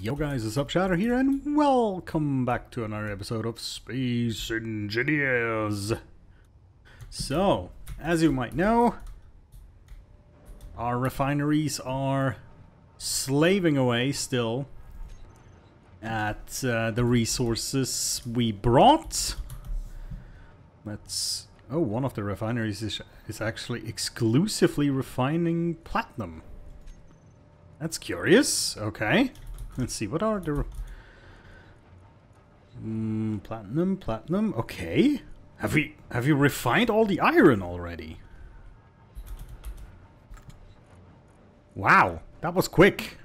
Yo guys, it's up Shatter here and welcome back to another episode of Space Engineers. So, as you might know, our refineries are slaving away still at the resources we brought. That's... oh, one of the refineries is actually exclusively refining platinum. That's curious. Okay. Let's see, what are the... platinum. Okay. Have you refined all the iron already? Wow, that was quick.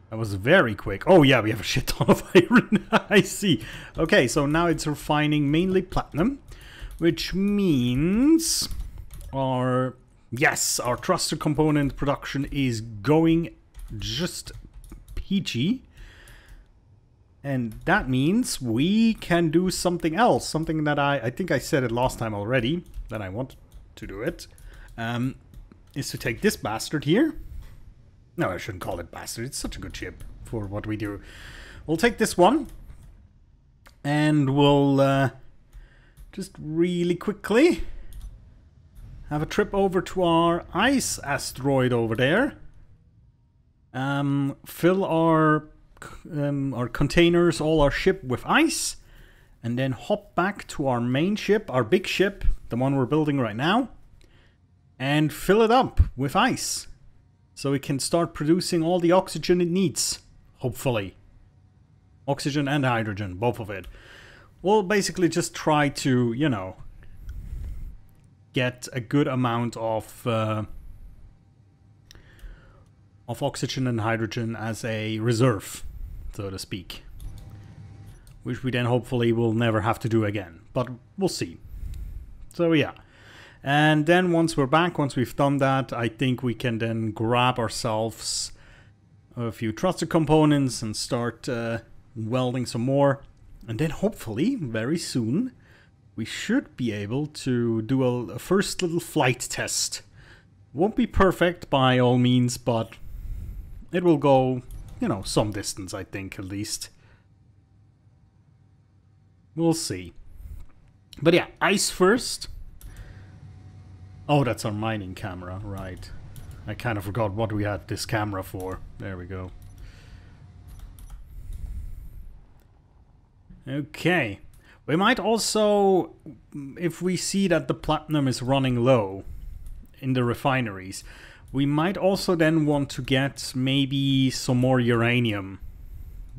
That was very quick. Oh yeah, we have a shit ton of iron. I see. Okay, so now it's refining mainly platinum, which means our... yes, our thruster component production is going just peachy. And that means we can do something else. Something that I think I said it last time already, that I want to do it. Is to take this bastard here. No, I shouldn't call it bastard. It's such a good ship for what we do. We'll take this one. And we'll just really quickly have a trip over to our ice asteroid over there. Fill our containers, all our ship with ice. And then hop back to our main ship, our big ship, the one we're building right now. And fill it up with ice. So we can start producing all the oxygen it needs. Hopefully. Oxygen and hydrogen, both of it. We'll basically just try to, you know, get a good amount of oxygen and hydrogen as a reserve, so to speak. Which we then hopefully will never have to do again. But we'll see. So yeah. And then once we're back, once we've done that, I think we can then grab ourselves a few thruster components and start welding some more. And then hopefully, very soon, we should be able to do a first little flight test. Won't be perfect by all means, but it will go, you know, some distance, I think, at least. We'll see. But yeah, ice first. Oh, that's our mining camera, right. I kind of forgot what we had this camera for. There we go. Okay. We might also, if we see that the platinum is running low in the refineries, we might also then want to get maybe some more uranium.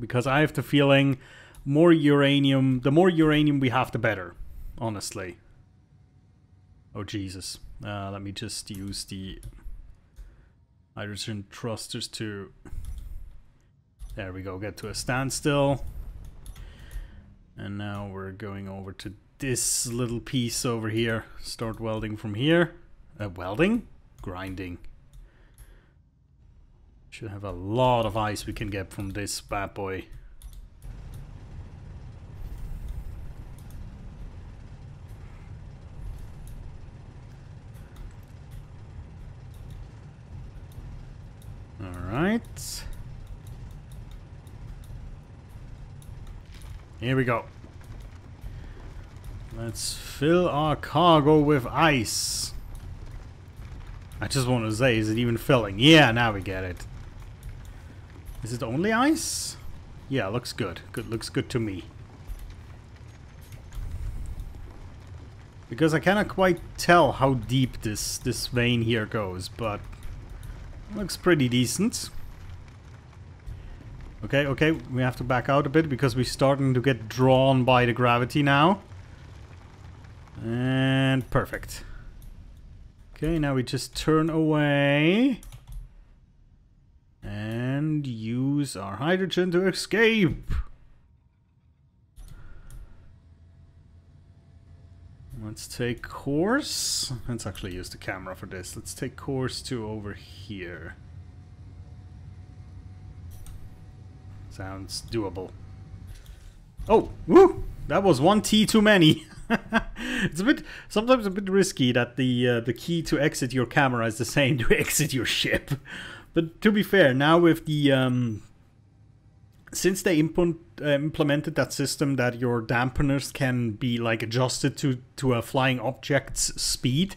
Because I have the feeling more uranium, the more uranium we have, the better, honestly. Oh, Jesus. Let me just use the hydrogen thrusters to... there we go, get to a standstill. And now we're going over to this little piece over here. Start welding from here. Welding? Grinding. Should have a lot of ice we can get from this bad boy. Alright. Here we go. Let's fill our cargo with ice. I just want to say, is it even filling? Yeah, now we get it. Is it only ice? Yeah, looks good. Looks good to me. Because I cannot quite tell how deep this vein here goes, but looks pretty decent. Okay, we have to back out a bit because we're starting to get drawn by the gravity now. And perfect. Okay, now we just turn away. And use our hydrogen to escape. Let's take course. Let's actually use the camera for this. Let's take course to over here. Sounds doable. Oh, woo! That was one T too many. It's sometimes a bit risky that the key to exit your camera is the same to exit your ship. But to be fair, now with the since they implemented that system that your dampeners can be like adjusted to a flying object's speed,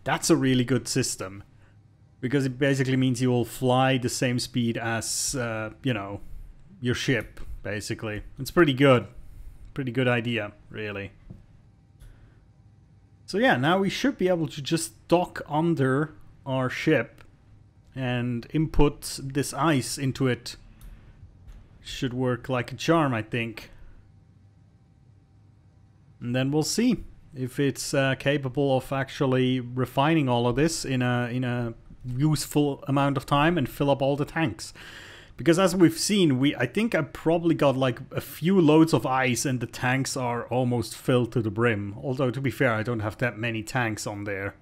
that's a really good system, because it basically means you will fly the same speed as you know, your ship. Basically, it's pretty good idea, really. So yeah, now we should be able to just dock under our ship and input this ice into it. Should work like a charm, I think. And then we'll see if it's capable of actually refining all of this in a useful amount of time and fill up all the tanks. Because as we've seen, I think I probably got like a few loads of ice and the tanks are almost filled to the brim. Although, to be fair, I don't have that many tanks on there.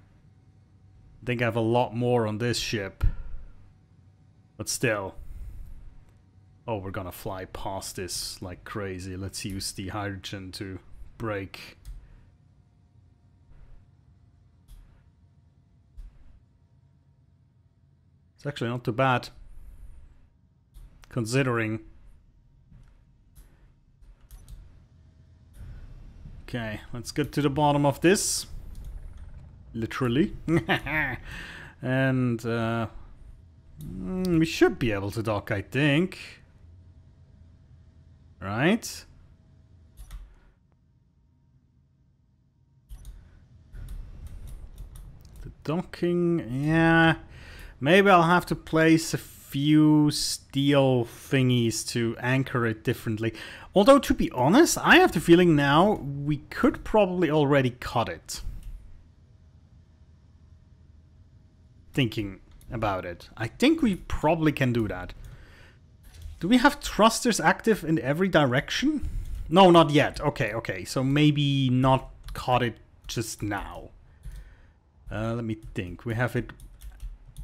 I think I have a lot more on this ship. But still. Oh, we're gonna fly past this like crazy. Let's use the hydrogen to brake. It's actually not too bad, considering. Okay, let's get to the bottom of this. Literally. And we should be able to dock, I think. Right? The docking, yeah. Maybe I'll have to place a few steel thingies to anchor it differently. Although, to be honest, I have the feeling now we could probably already cut it. Thinking about it, I think we probably can do that. Do we have thrusters active in every direction? No, not yet. Okay, okay. So maybe not cut it just now. Let me think. We have it.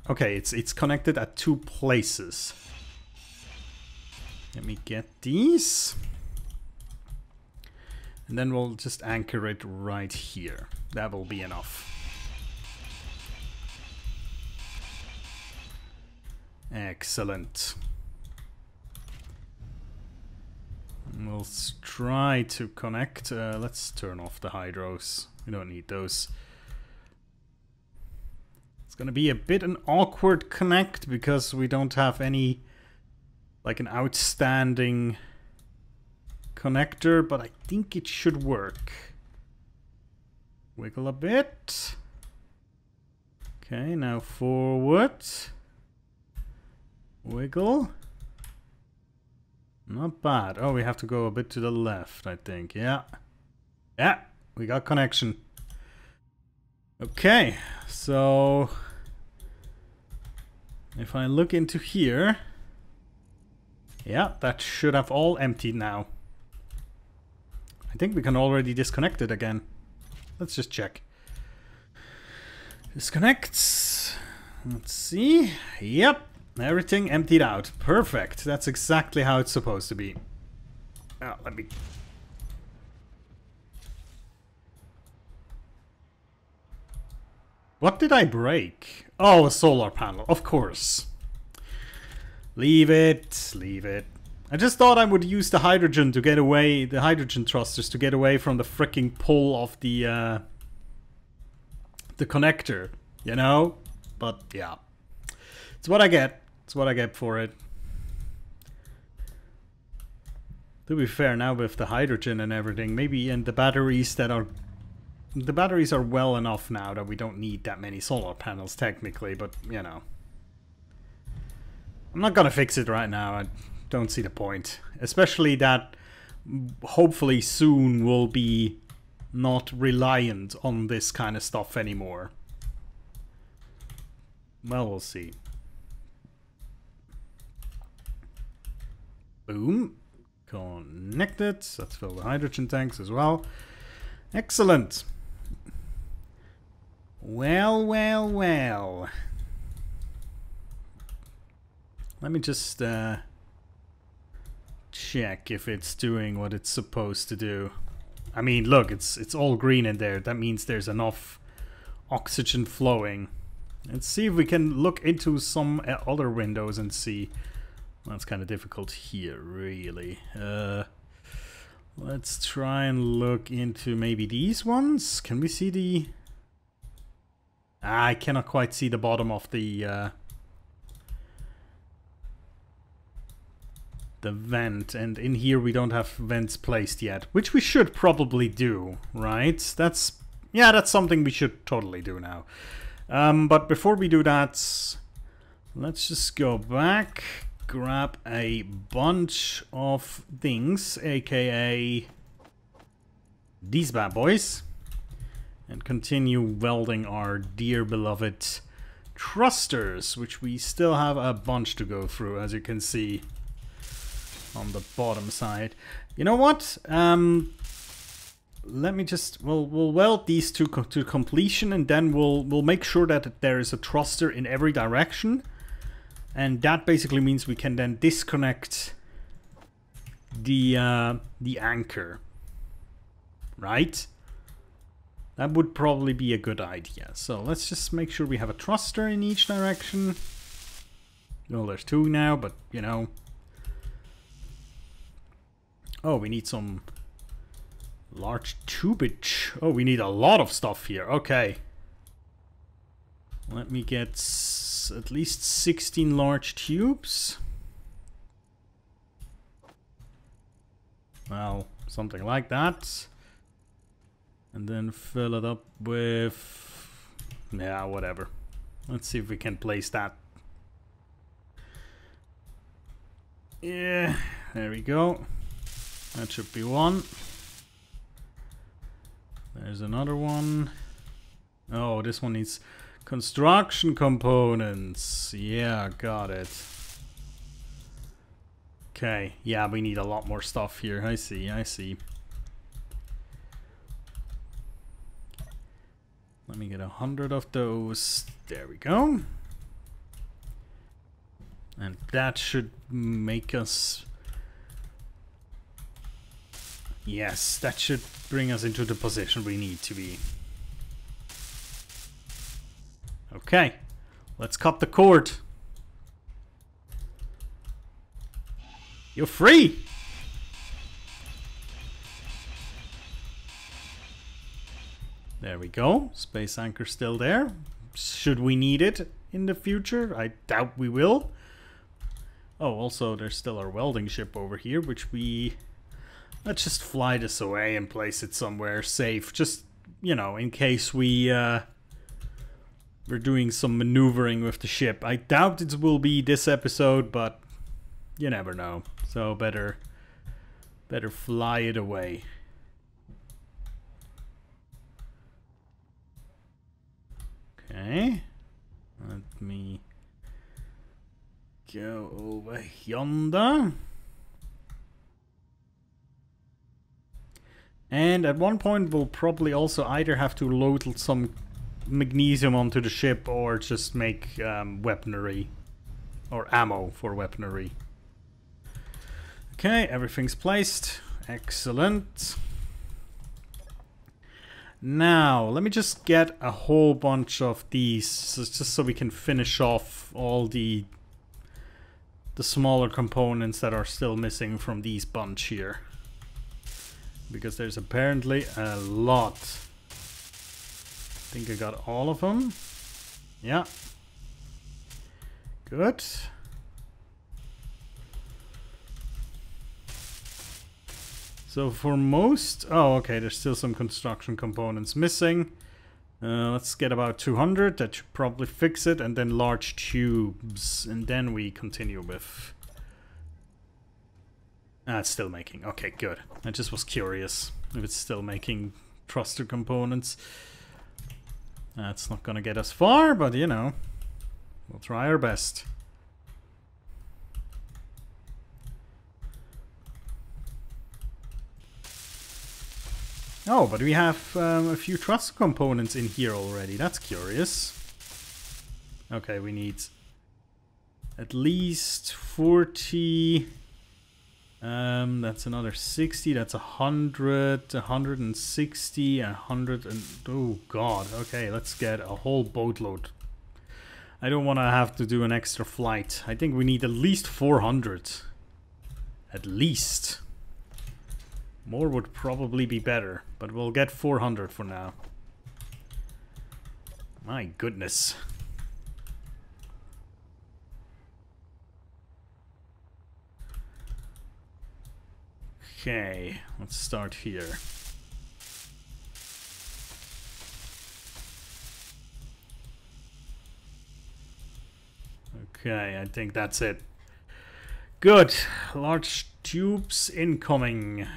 Okay, it's connected at 2 places. Let me get these. And then we'll just anchor it right here. That will be enough. Excellent. We'll try to connect. Let's turn off the hydros. We don't need those. It's gonna be a bit an awkward connect because we don't have any, like, an outstanding connector, but I think it should work. Wiggle a bit. Okay, now forward. Wiggle. Not bad. Oh, we have to go a bit to the left, I think. Yeah. Yeah, we got connection. Okay, so if I look into here, yeah, that should have all emptied now. I think we can already disconnect it again. Let's just check. Disconnects. Let's see. Yep. Everything emptied out. Perfect. That's exactly how it's supposed to be. Let me... What did I break? Oh, a solar panel. Of course. Leave it. Leave it. I just thought I would use the hydrogen to get away, the hydrogen thrusters to get away from the freaking pull of the connector, you know? But yeah. It's what I get. It's what I get for it. To be fair, now with the hydrogen and everything, maybe and the batteries that are... The batteries are well enough now that we don't need that many solar panels technically, but you know. I'm not gonna fix it right now. I don't see the point. Especially that hopefully soon we'll be not reliant on this kind of stuff anymore. Well, we'll see. Boom. Connected. Let's fill the hydrogen tanks as well. Excellent. Well, well, well. Let me just check if it's doing what it's supposed to do. I mean, look, it's all green in there. That means there's enough oxygen flowing. Let's see if we can look into some other windows and see. That's kind of difficult here, really. Let's try and look into maybe these ones. Can we see the... I cannot quite see the bottom of the vent, and in here we don't have vents placed yet, which we should probably do, right? That's something we should totally do now. But before we do that, let's just go back, grab a bunch of things, aka these bad boys, and continue welding our dear beloved thrusters, which we still have a bunch to go through, as you can see on the bottom side. You know what? Let me just... We'll weld these two to completion, and then we'll make sure that there is a thruster in every direction. And that basically means we can then disconnect the anchor. Right? That would probably be a good idea. So let's just make sure we have a thruster in each direction. Well, there's two now, but you know... Oh, we need some large tubage. Oh, we need a lot of stuff here. Okay. Let me get at least 16 large tubes. Well, something like that. And then fill it up with... yeah, whatever. Let's see if we can place that. Yeah, there we go. That should be one. There's another one. Oh, this one needs construction components. Yeah, got it. Okay, yeah, we need a lot more stuff here. I see, I see. Let me get 100 of those. There we go. And that should make us... Yes, that should bring us into the position we need to be. Okay, let's cut the cord. You're free! There we go. Space anchor still there. Should we need it in the future? I doubt we will. Oh, also there's still our welding ship over here, which we... Let's just fly this away and place it somewhere safe. Just, you know, in case we're doing some maneuvering with the ship. I doubt it will be this episode, but you never know. So better fly it away. Okay. Let me go over yonder. And at one point we'll probably also either have to load some magnesium onto the ship or just make weaponry or ammo for weaponry. Okay, everything's placed. Excellent. Now, let me just get a whole bunch of these just so we can finish off all the smaller components that are still missing from these bunch here. Because there's apparently a lot. I think I got all of them. Yeah. Good. So for most... Oh, okay, there's still some construction components missing. Let's get about 200. That should probably fix it. And then large tubes. And then we continue with... Ah, it's still making. Okay, good. I just was curious if it's still making thruster components. That's not gonna get us far, but you know, we'll try our best. Oh, but we have a few thruster components in here already. That's curious. Okay, we need at least 40... that's another 60, that's 100, 160, 100, and oh god, okay, let's get a whole boatload I don't want to have to do an extra flight. I think we need at least 400. At least. More would probably be better, but we'll get 400 for now. My goodness. Okay, let's start here. Okay, I think that's it. Good. Large tubes incoming.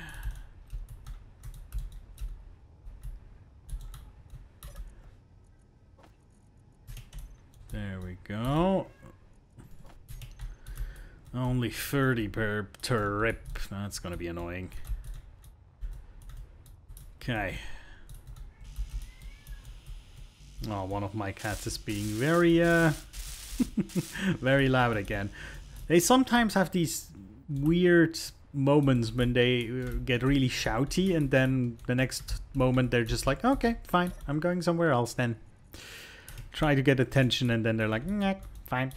There we go. Only 30 per trip. That's gonna be annoying. Okay. Oh, one of my cats is being very, very loud again. They sometimes have these weird moments when they get really shouty, and then the next moment they're just like, okay, fine, I'm going somewhere else then. Try to get attention, and then they're like, nah, fine.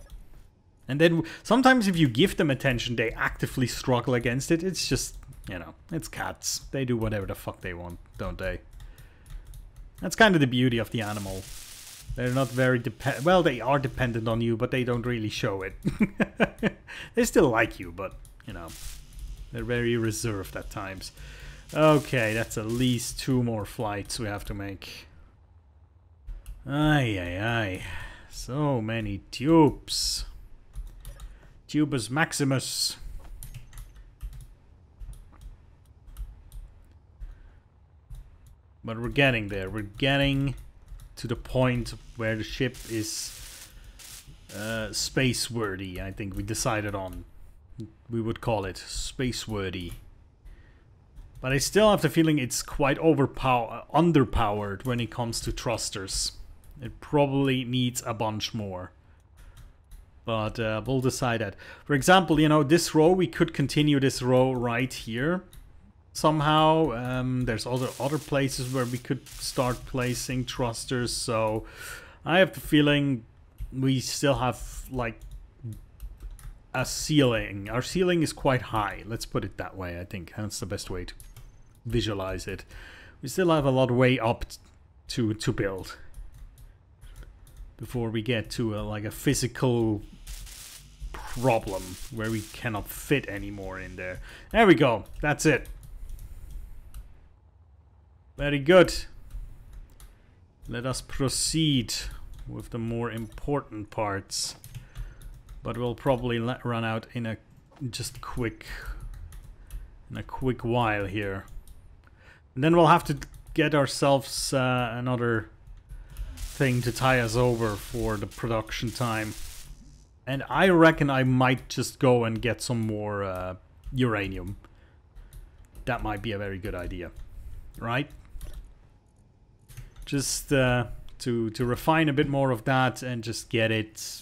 And then sometimes if you give them attention, they actively struggle against it. It's just, you know, it's cats. They do whatever the fuck they want, don't they? That's kind of the beauty of the animal. They're not very well, they are dependent on you, but they don't really show it. They still like you, but, you know, they're very reserved at times. Okay, that's at least 2 more flights we have to make. Ay, ay, ay. So many tubes. Tubus Maximus. But we're getting there. We're getting to the point where the ship is space-worthy. I think we decided on. We would call it space-worthy. But I still have the feeling it's quite underpowered when it comes to thrusters. It probably needs a bunch more. But we'll decide that. For example, you know, this row, we could continue this row right here. Somehow, there's other places where we could start placing thrusters. So I have the feeling we still have like a ceiling. Our ceiling is quite high. Let's put it that way. I think that's the best way to visualize it. We still have a lot of way up to build before we get to like a physical problem where we cannot fit anymore in there. There we go. That's it. Very good. Let us proceed with the more important parts. But we'll probably run out in a quick while here. And then we'll have to get ourselves another thing to tie us over for the production time. And I reckon I might just go and get some more uranium. That might be a very good idea, right? Just to refine a bit more of that and just get it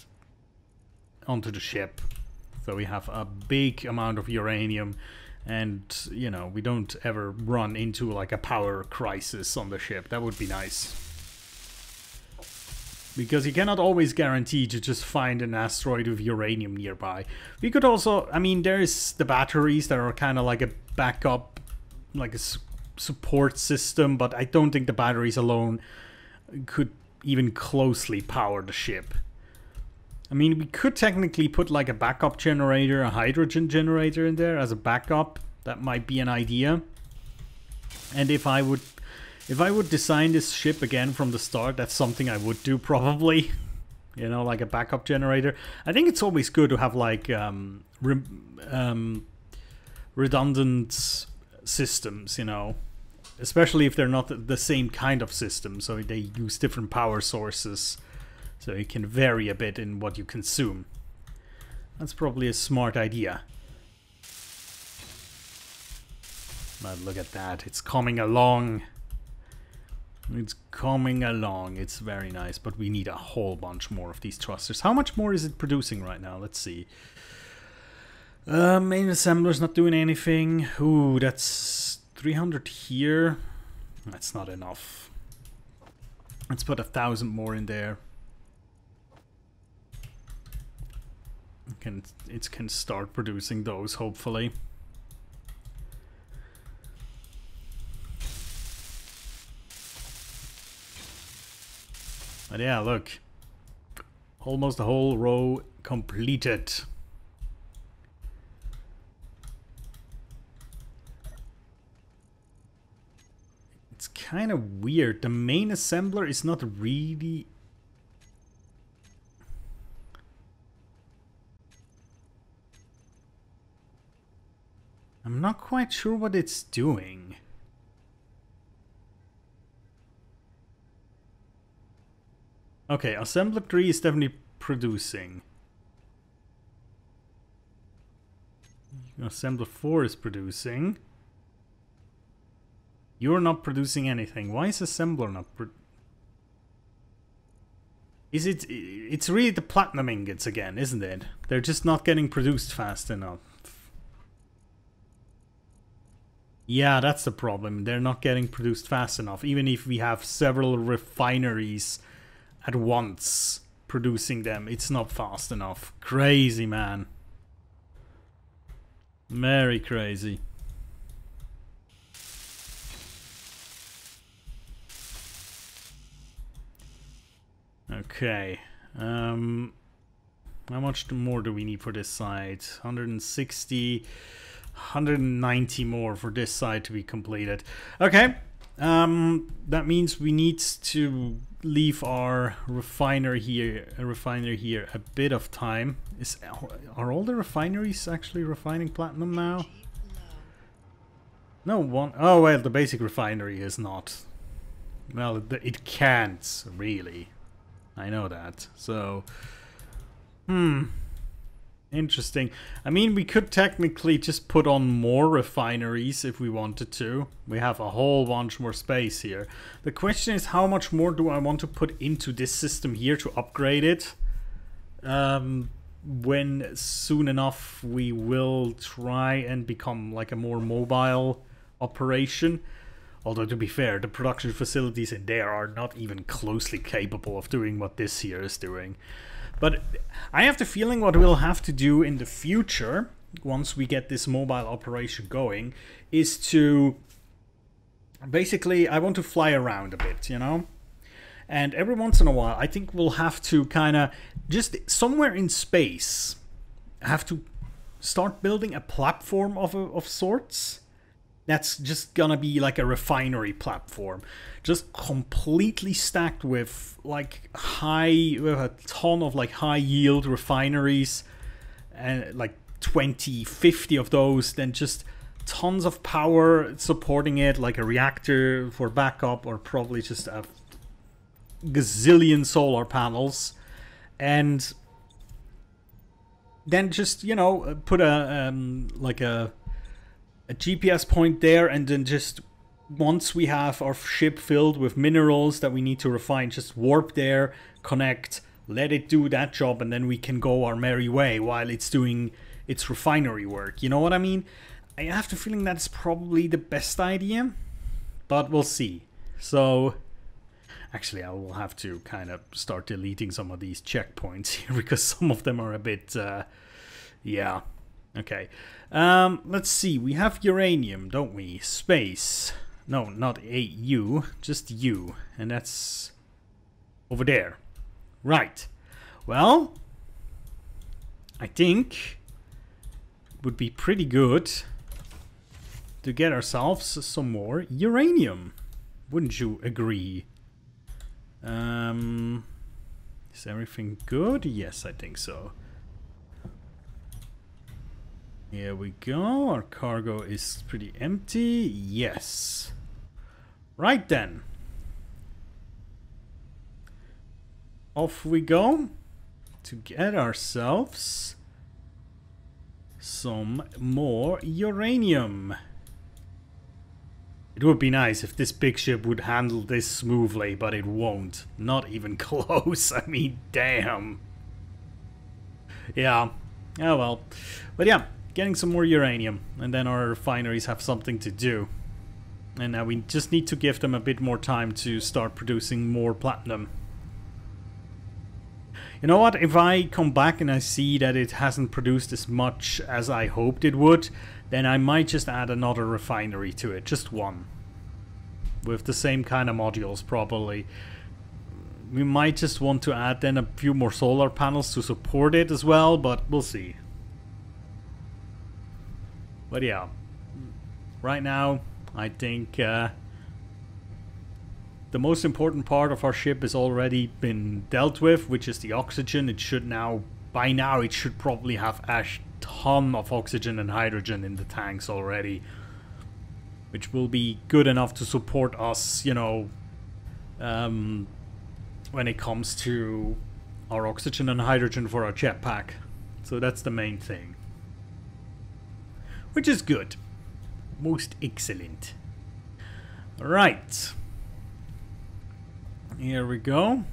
onto the ship. So we have a big amount of uranium and, you know, we don't ever run into like a power crisis on the ship. That would be nice. Because you cannot always guarantee to just find an asteroid with uranium nearby. We could also, I mean, there's the batteries that are kind of like a backup, like a support system, but I don't think the batteries alone could even closely power the ship. I mean, we could technically put like a backup generator, a hydrogen generator in there as a backup. That might be an idea. And if I would design this ship again from the start, that's something I would do probably. You know, like a backup generator. I think it's always good to have like redundant systems, you know. Especially if they're not the same kind of system, so they use different power sources. So you can vary a bit in what you consume. That's probably a smart idea. But look at that, it's coming along. It's coming along, it's very nice, but we need a whole bunch more of these thrusters. How much more is it producing right now? Let's see. Main assembler's not doing anything. Ooh, that's 300 here. That's not enough. Let's put 1,000 more in there. It can start producing those, hopefully. But yeah, look. Almost the whole row completed. It's kind of weird. The main assembler is not really... I'm not quite sure what it's doing. Okay, assembler 3 is definitely producing. Assembler 4 is producing. You're not producing anything. Why is assembler not Is it... It's really the platinum ingots again, isn't it? They're just not getting produced fast enough. Yeah, that's the problem. They're not getting produced fast enough. Even if we have several refineries at once producing them, it's not fast enough. Crazy, man. Very crazy. Okay. How much more do we need for this side? 160... 190 more for this side to be completed. Okay. That means we need to leave our refiner here a bit of time. Are all the refineries actually refining platinum now? No one. Oh well, the basic refinery is not. Well, it can't really. I know that. So, interesting. I mean, we could technically just put on more refineries if we wanted to. We have a whole bunch more space here. The question is, how much more do I want to put into this system here to upgrade it? When soon enough we will try and become like a more mobile operation. Although, to be fair, the production facilities in there are not even closely capable of doing what this here is doing. But I have the feeling what we'll have to do in the future, once we get this mobile operation going, is to... Basically, I want to fly around a bit, you know? And every once in a while, I think we'll have to kind of, just somewhere in space, have to start building a platform of sorts. That's just gonna be like a refinery platform, just completely stacked with like a ton of like high yield refineries, and like 20, 50 of those, then just tons of power supporting it, like a reactor for backup, or probably just a gazillion solar panels, and then just, you know, put a like a GPS point there, and then just once we have our ship filled with minerals that we need to refine, just warp there, connect, let it do that job, and then we can go our merry way while it's doing its refinery work. You know what I mean? I have the feeling that's probably the best idea, but we'll see. So actually, I will have to kind of start deleting some of these checkpoints here because some of them are a bit yeah. Okay, let's see, we have uranium, don't we? Space. No, not a U, just U. And that's over there. Right. Well, I think it would be pretty good to get ourselves some more uranium. Wouldn't you agree? Is everything good? Yes, I think so. Here we go. Our cargo is pretty empty. Yes. Right then. Off we go to get ourselves some more uranium. It would be nice if this big ship would handle this smoothly, but it won't. Not even close. I mean, damn. Yeah. Oh well. But yeah. Getting some more uranium, and then our refineries have something to do. And now we just need to give them a bit more time to start producing more platinum. You know what? If I come back and I see that it hasn't produced as much as I hoped it would, then I might just add another refinery to it. Just one. With the same kind of modules, probably. We might just want to add then a few more solar panels to support it as well, but we'll see. But yeah. Right now, I think the most important part of our ship has already been dealt with, which is the oxygen. It should now, by now, it should probably have a ton of oxygen and hydrogen in the tanks already. Which will be good enough to support us, you know, when it comes to our oxygen and hydrogen for our jetpack. So that's the main thing. Which is good. Most excellent. Right. Here we go.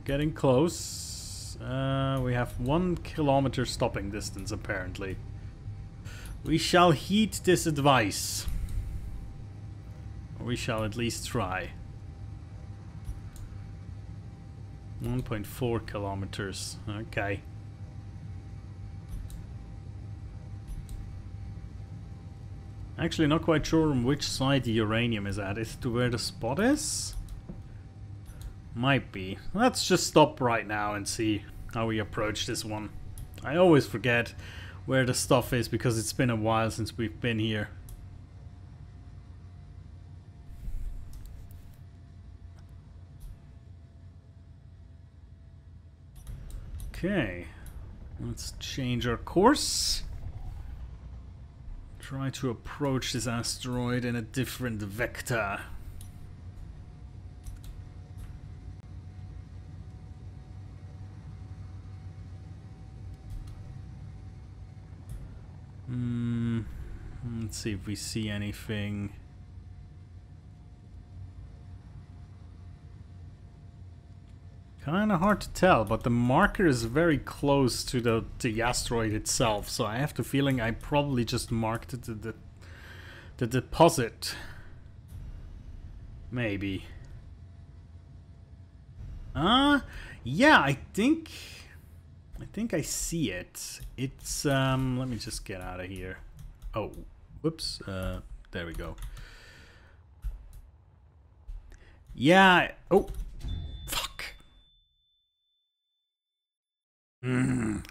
Getting close. We have 1 kilometer stopping distance apparently. We shall heed this advice. We shall at least try. 1.4 kilometers. Okay. Actually, not quite sure on which side the uranium is at. Is it to where the spot is? Might be. Let's just stop right now and see how we approach this one. I always forget where the stuff is because it's been a while since we've been here. Okay. Let's change our course. Try to approach this asteroid in a different vector. Let's see if we see anything. Kinda hard to tell, but the marker is very close to the asteroid itself, so I have the feeling I probably just marked the deposit. Maybe. Yeah, I think I see it. It's let me just get out of here. Oh, whoops. There we go. Yeah. Oh, fuck.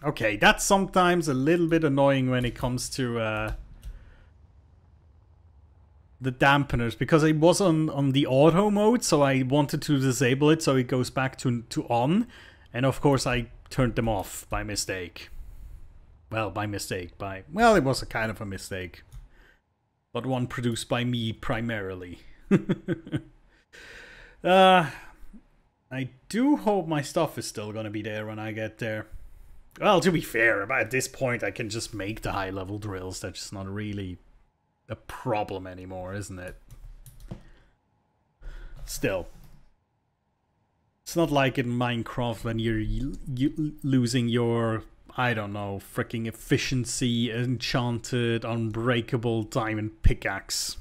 Okay, that's sometimes a little bit annoying when it comes to the dampeners, because it was on the auto mode, so I wanted to disable it so it goes back to on, and of course I turned them off by mistake. Well, well, it was a kind of a mistake, but one produced by me primarily. I do hope my stuff is still gonna be there when I get there. Well, to be fair, at this point I can just make the high-level drills. That's just not really a problem anymore, isn't it? Still. It's not like in Minecraft when you're losing your, I don't know, freaking efficiency, enchanted, unbreakable diamond pickaxe.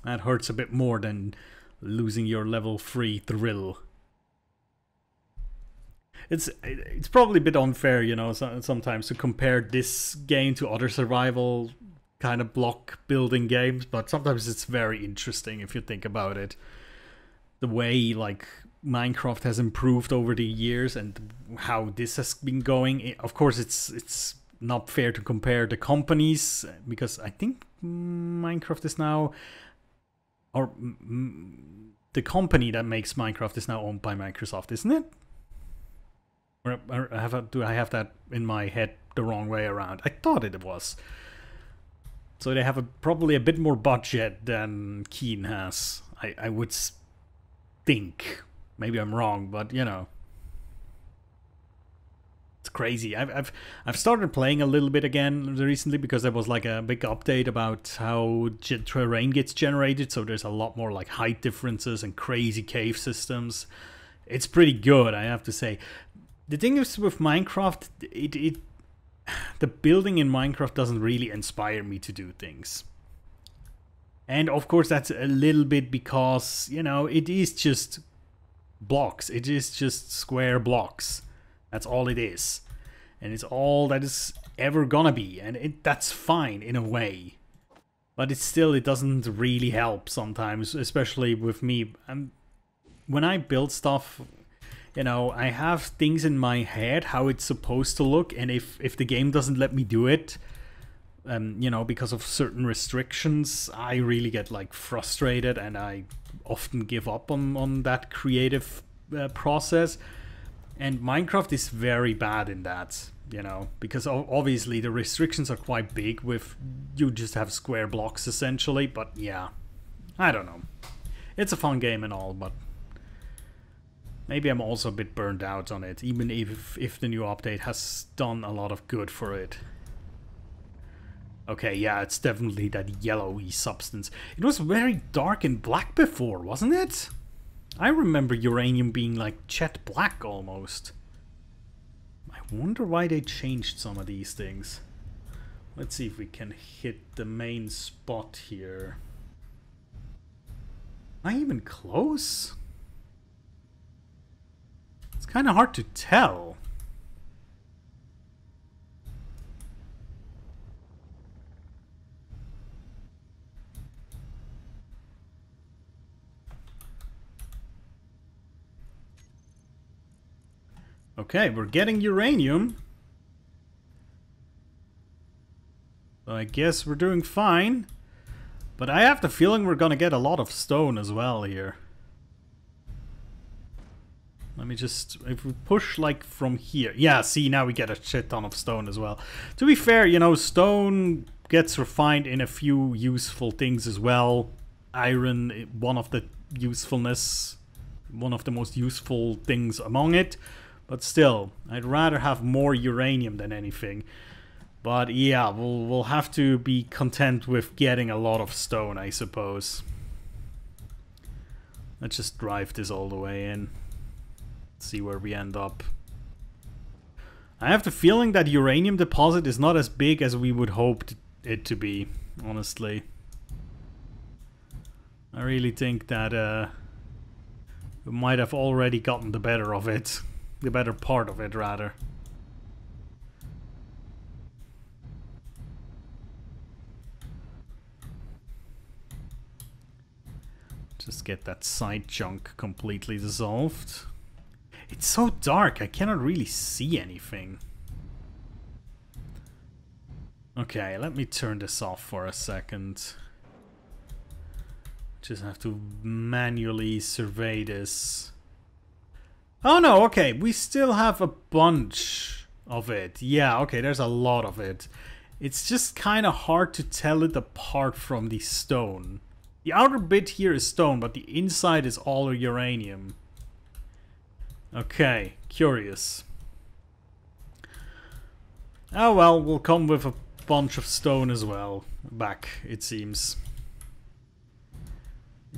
That hurts a bit more than losing your level 3 drill. It's probably a bit unfair, you know, sometimes to compare this game to other survival kind of block building games, but sometimes it's very interesting if you think about it. The way, like, Minecraft has improved over the years and how this has been going. Of course, it's not fair to compare the companies, because I think Minecraft is now, or the company that makes Minecraft is now owned by Microsoft, isn't it? Or do I have that in my head the wrong way around? I thought it was. So they have probably a bit more budget than Keen has. I would think. Maybe I'm wrong, but you know, it's crazy. I've started playing a little bit again recently because there was like a big update about how terrain gets generated. So there's a lot more like height differences and crazy cave systems. It's pretty good, I have to say. The thing is with Minecraft, the building in Minecraft doesn't really inspire me to do things. And of course that's a little bit because, you know, it is just blocks. It is just square blocks. That's all it is. And it's all that is ever gonna be. And that's fine in a way. But it doesn't really help sometimes, especially with me. When I build stuff, you know, I have things in my head how it's supposed to look, and if the game doesn't let me do it, you know, because of certain restrictions, I really get like frustrated, and I often give up on that creative process. And Minecraft is very bad in that, you know, because obviously the restrictions are quite big with you just have square blocks essentially, but yeah, I don't know. It's a fun game and all, but maybe I'm also a bit burned out on it, even if the new update has done a lot of good for it. Okay, yeah, it's definitely that yellowy substance. It was very dark and black before, wasn't it? I remember uranium being like jet black almost. I wonder why they changed some of these things. Let's see if we can hit the main spot here. Am I even close? It's kind of hard to tell. Okay, we're getting uranium. So I guess we're doing fine. But I have the feeling we're gonna get a lot of stone as well here. Let me just, if we push like from here. Yeah, see, now we get a shit ton of stone as well. To be fair, you know, stone gets refined in a few useful things as well. Iron, one of the most useful things among it. But still, I'd rather have more uranium than anything. But yeah, we'll have to be content with getting a lot of stone, I suppose. Let's just drive this all the way in. See where we end up. I have the feeling that uranium deposit is not as big as we would hope it to be, honestly. I really think that we might have already gotten the better of it. The better part of it, rather. Just get that side chunk completely dissolved. It's so dark, I cannot really see anything. Okay, let me turn this off for a second. Just have to manually survey this. Oh no, okay, we still have a bunch of it. Yeah, okay, there's a lot of it. It's just kind of hard to tell it apart from the stone. The outer bit here is stone, but the inside is all uranium. Okay, curious. Oh well, we'll come with a bunch of stone as well. Back, it seems.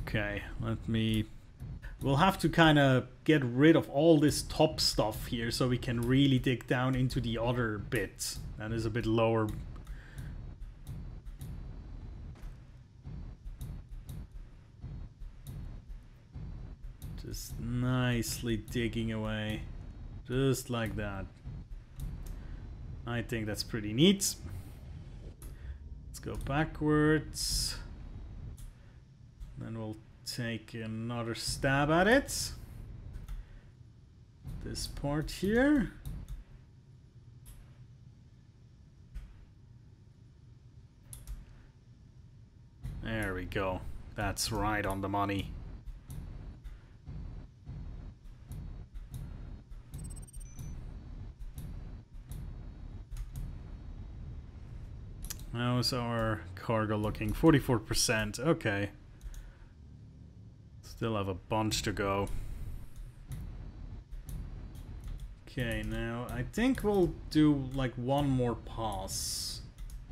Okay, let me... We'll have to kind of get rid of all this top stuff here so we can really dig down into the other bit. That is a bit lower. Just nicely digging away. Just like that. I think that's pretty neat. Let's go backwards. Then we'll take another stab at it. This part here. There we go. That's right on the money. How's our cargo looking? 44%. Okay. Still have a bunch to go. Okay, now I think we'll do like one more pass.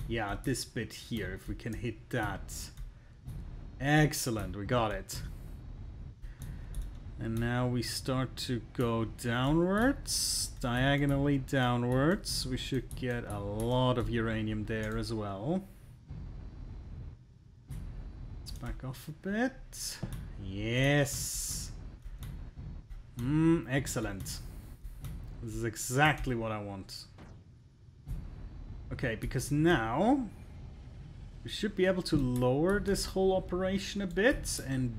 Yeah, this bit here, if we can hit that. Excellent, we got it. And now we start to go downwards, diagonally downwards. We should get a lot of uranium there as well. Let's back off a bit. Yes. Excellent. This is exactly what I want. Okay, because now we should be able to lower this whole operation a bit and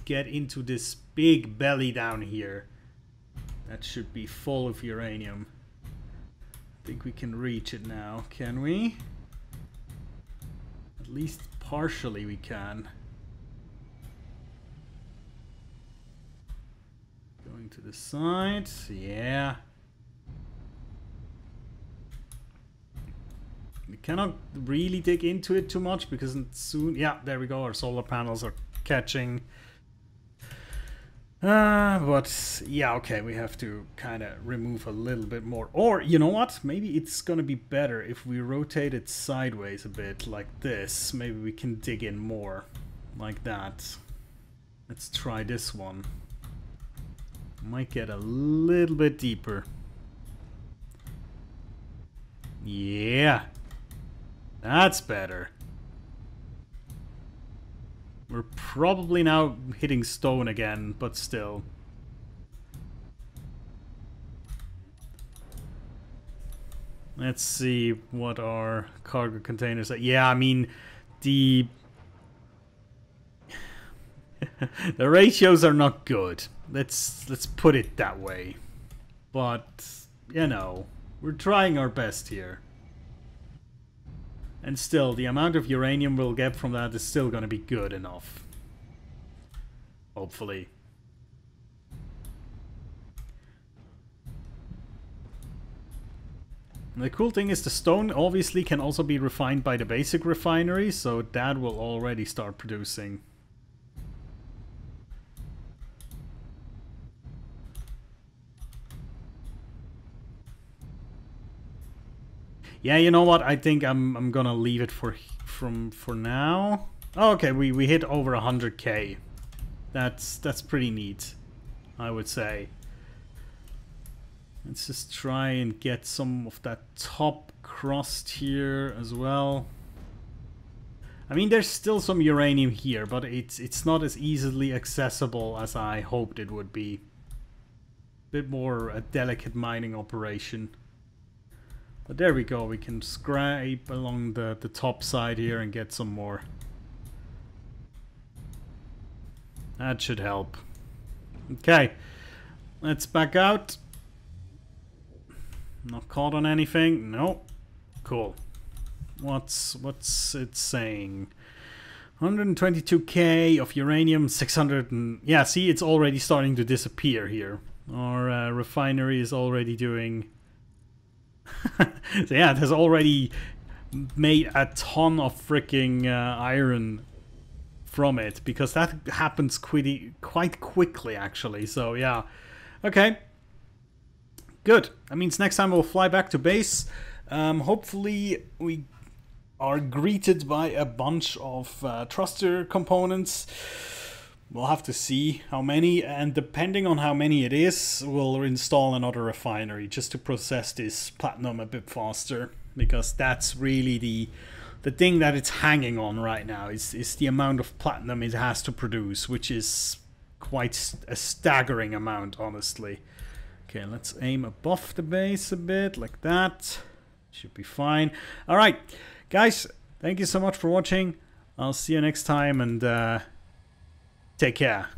get into this big belly down here. That should be full of uranium. I think we can reach it now, can we? At least partially we can. Going to the side, yeah. We cannot really dig into it too much because soon, yeah, there we go, our solar panels are catching. But yeah, okay, we have to kind of remove a little bit more. Or, you know what? Maybe it's gonna be better if we rotate it sideways a bit, like this. Maybe we can dig in more, like that. Let's try this one. Might get a little bit deeper. Yeah. That's better. We're probably now hitting stone again, but still. Let's see what our cargo containers are. Yeah, I mean, the the ratios are not good. Let's put it that way. But, you know, we're trying our best here. And still, the amount of uranium we'll get from that is still going to be good enough. Hopefully. And the cool thing is the stone obviously can also be refined by the basic refinery, so that will already start producing. Yeah, you know what? I think I'm gonna leave it for now. Oh, okay, we hit over 100k. That's pretty neat, I would say. Let's just try and get some of that top crust here as well. I mean, there's still some uranium here, but it's not as easily accessible as I hoped it would be. Bit more a delicate mining operation. But there we go, we can scrape along the top side here and get some more. That should help. Okay, let's back out. Not caught on anything? No. Cool. What's it saying? 122k of uranium, 600 and... Yeah, see, it's already starting to disappear here. Our refinery is already doing... So yeah, it has already made a ton of freaking iron from it, because that happens quite quickly actually. So yeah, okay, good. That means next time we'll fly back to base. Hopefully we are greeted by a bunch of thruster components. We'll have to see how many, and depending on how many it is, we'll install another refinery just to process this platinum a bit faster, because that's really the thing that it's hanging on right now is the amount of platinum it has to produce, which is quite a staggering amount, honestly. Okay, let's aim above the base a bit, like that. Should be fine. All right, guys, thank you so much for watching. I'll see you next time, and take care.